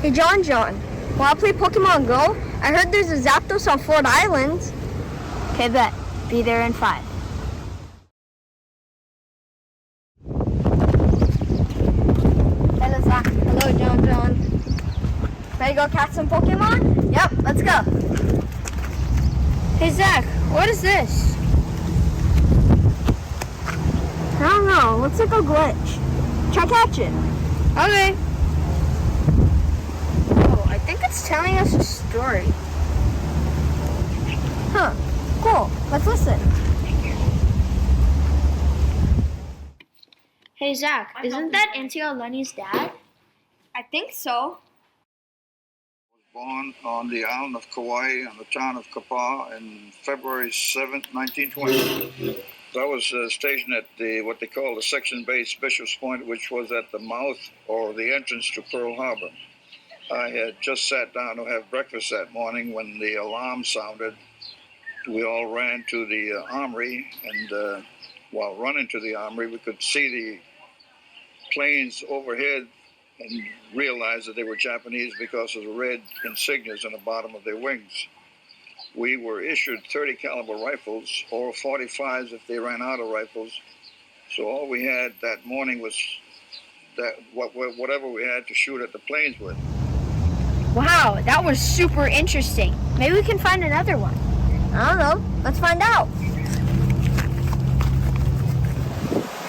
Hey John, wanna play Pokemon Go? I heard there's a Zapdos on Fort Island. Okay, bet. Be there in 5. Hello Zach. Hello John. Ready to go catch some Pokemon? Yep, let's go. Hey Zach, what is this? I don't know, looks like a glitch. Try catch it. Okay. Oh, I think it's telling us a story. Huh, cool, let's listen. Hey Zach, isn't that Auntie Lenny's dad? I think so. Born on the island of Kauai on the town of Kapaa in February 7th, 1920. I was stationed at what they call the section base Bishop's Point, which was at the mouth or the entrance to Pearl Harbor. I had just sat down to have breakfast that morning when the alarm sounded. We all ran to the armory, and while running to the armory, we could see the planes overhead and realized that they were Japanese because of the red insignias on the bottom of their wings. We were issued 30 caliber rifles or 45s if they ran out of rifles. So all we had that morning was that whatever we had to shoot at the planes with. Wow, that was super interesting. Maybe we can find another one. I don't know, let's find out.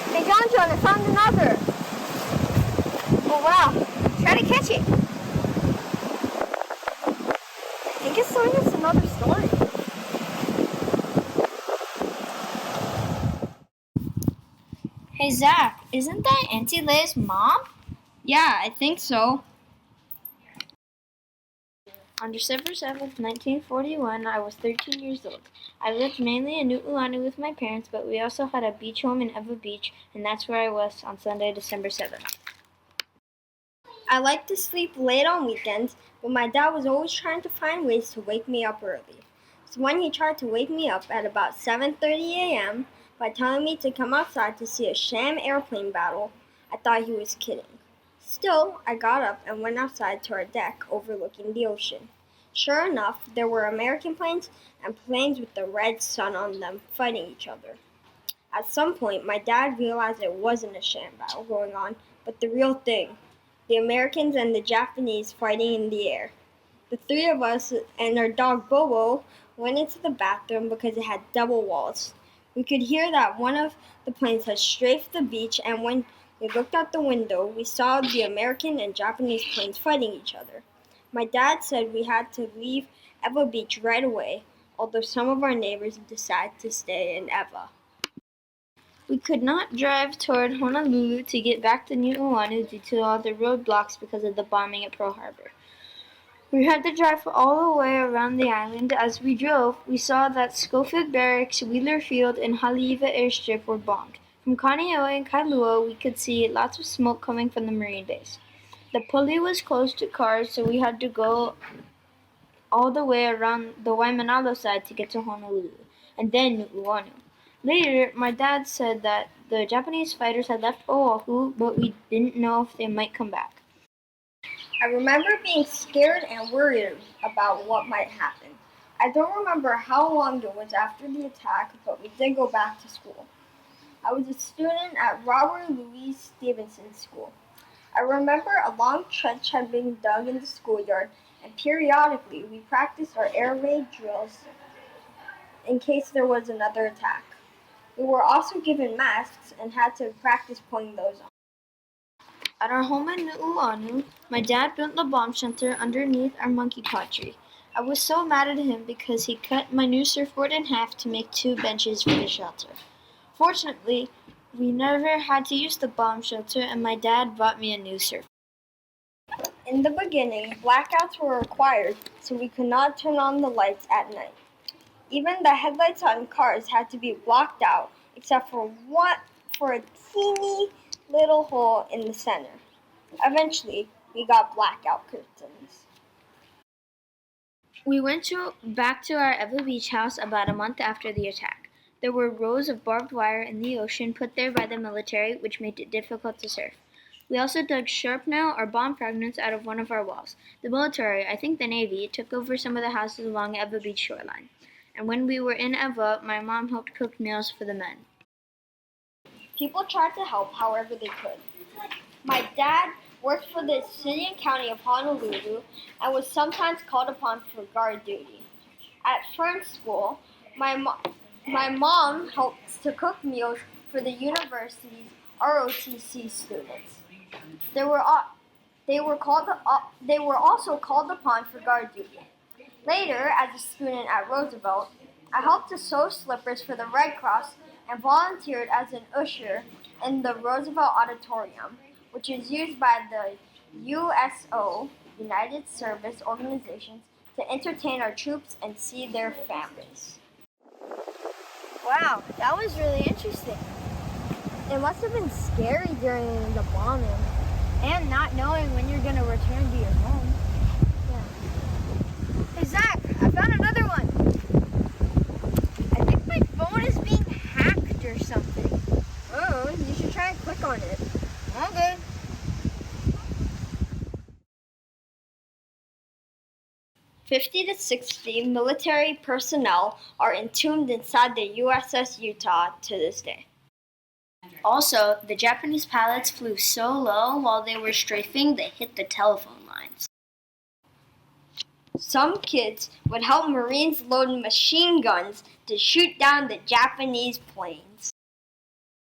Hey John, I found another. Oh wow, try to catch it. I think it's telling us another story. Hey Zach, isn't that Auntie Leia's mom? Yeah, I think so. On December 7th, 1941, I was 13 years old. I lived mainly in Nu'uanu with my parents, but we also had a beach home in Eva Beach, and that's where I was on Sunday, December 7th. I like to sleep late on weekends, but my dad was always trying to find ways to wake me up early. So when he tried to wake me up at about 7:30 a.m. by telling me to come outside to see a sham airplane battle, I thought he was kidding. Still, I got up and went outside to our deck overlooking the ocean. Sure enough, there were American planes and planes with the red sun on them fighting each other. At some point, my dad realized it wasn't a sham battle going on, but the real thing. The Americans and the Japanese fighting in the air. The three of us and our dog Bobo went into the bathroom because it had double walls. We could hear that one of the planes had strafed the beach, and when we looked out the window, we saw the American and Japanese planes fighting each other. My dad said we had to leave Eva Beach right away, although some of our neighbors decided to stay in Eva. We could not drive toward Honolulu to get back to Nu'uanu due to all the roadblocks because of the bombing at Pearl Harbor. We had to drive all the way around the island. As we drove, we saw that Schofield Barracks, Wheeler Field, and Haleiwa Airstrip were bombed. From Kaneohe and Kailua, we could see lots of smoke coming from the Marine base. The pulley was closed to cars, so we had to go all the way around the Waimanalo side to get to Honolulu, and then Nu'uanu. Later, my dad said that the Japanese fighters had left Oahu, but we didn't know if they might come back. I remember being scared and worried about what might happen. I don't remember how long it was after the attack, but we did go back to school. I was a student at Robert Louis Stevenson School. I remember a long trench had been dug in the schoolyard, and periodically we practiced our air raid drills in case there was another attack. We were also given masks and had to practice putting those on. At our home in Nu'uanu, my dad built a bomb shelter underneath our monkey pod tree. I was so mad at him because he cut my new surfboard in half to make 2 benches for the shelter. Fortunately, we never had to use the bomb shelter, and my dad bought me a new surfboard. In the beginning, blackouts were required, so we could not turn on the lights at night. Even the headlights on cars had to be blocked out, except for a teeny little hole in the center. Eventually, we got blackout curtains. We went back to our Eva Beach house about a month after the attack. There were rows of barbed wire in the ocean put there by the military, which made it difficult to surf. We also dug shrapnel or bomb fragments out of one of our walls. The military, I think the Navy, took over some of the houses along Eva Beach shoreline. And when we were in Eva, my mom helped cook meals for the men. People tried to help however they could. My dad worked for the city and county of Honolulu and was sometimes called upon for guard duty. At Fern School, my mom helps to cook meals for the university's ROTC students. They were also called upon for guard duty. Later, as a student at Roosevelt, I helped to sew slippers for the Red Cross and volunteered as an usher in the Roosevelt Auditorium, which is used by the USO, United Service Organizations, to entertain our troops and see their families. Wow, that was really interesting. It must have been scary during the bombing. And not knowing when you're going to return to your home. Yeah. Hey, Zach, I found another one. I think my phone is being hacked or something. Oh, you should try and click on it. Okay. "50 to 60 military personnel are entombed inside the USS Utah to this day." Also, the Japanese pilots flew so low while they were strafing they hit the telephone lines. Some kids would help Marines load machine guns to shoot down the Japanese planes.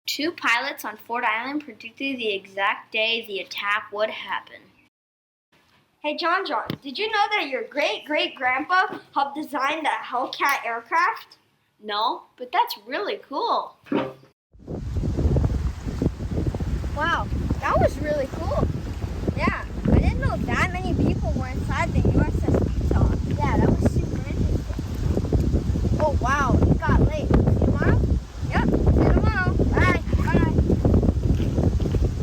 2 pilots on Ford Island predicted the exact day the attack would happen. Hey John, did you know that your great-great-grandpa helped design the Hellcat aircraft? No, but that's really cool. Wow, that was really cool. Yeah, I didn't know that many people were inside the USS Utah. Yeah, that was super interesting. Oh, wow, it got late. See you tomorrow? Yep, see you tomorrow. Bye. Bye.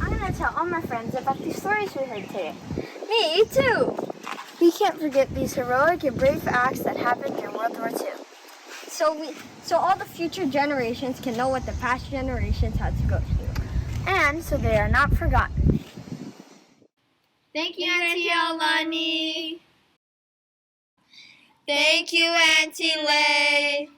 I'm going to tell all my friends about these stories we heard today. Me too. We can't forget these heroic and brave acts that happened during World War II. So all the future generations can know what the past generations had to go through. And so they are not forgotten. Thank you, Auntie Alani. Thank you, Auntie Lay.